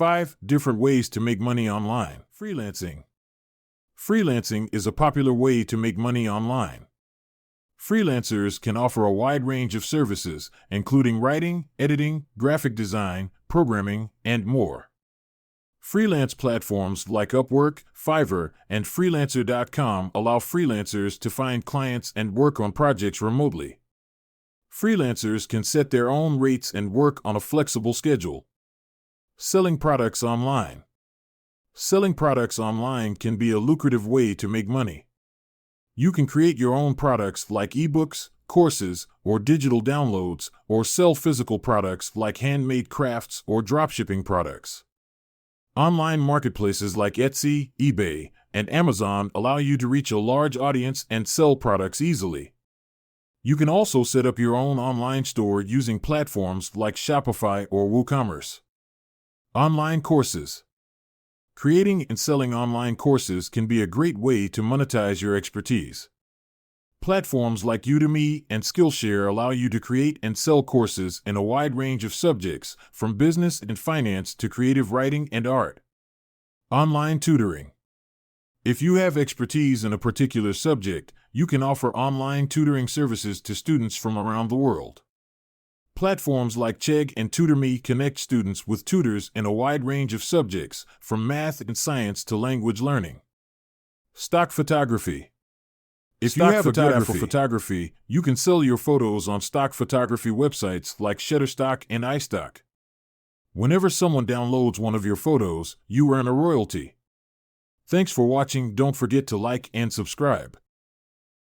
5 different ways to make money online. Freelancing. Freelancing is a popular way to make money online. Freelancers can offer a wide range of services, including writing, editing, graphic design, programming, and more. Freelance platforms like Upwork, Fiverr, and Freelancer.com allow freelancers to find clients and work on projects remotely. Freelancers can set their own rates and work on a flexible schedule. Selling products online. Selling products online can be a lucrative way to make money. You can create your own products like ebooks, courses, or digital downloads, or sell physical products like handmade crafts or dropshipping products. Online marketplaces like Etsy, eBay, and Amazon allow you to reach a large audience and sell products easily. You can also set up your own online store using platforms like Shopify or WooCommerce. Online courses. Creating and selling online courses can be a great way to monetize your expertise. Platforms like Udemy and Skillshare allow you to create and sell courses in a wide range of subjects, from business and finance to creative writing and art. Online tutoring. If you have expertise in a particular subject, you can offer online tutoring services to students from around the world. Platforms like Chegg and TutorMe connect students with tutors in a wide range of subjects, from math and science to language learning. Stock photography. If you have a good eye for photography, you can sell your photos on stock photography websites like Shutterstock and iStock. Whenever someone downloads one of your photos, you earn a royalty. Thanks for watching. Don't forget to like and subscribe.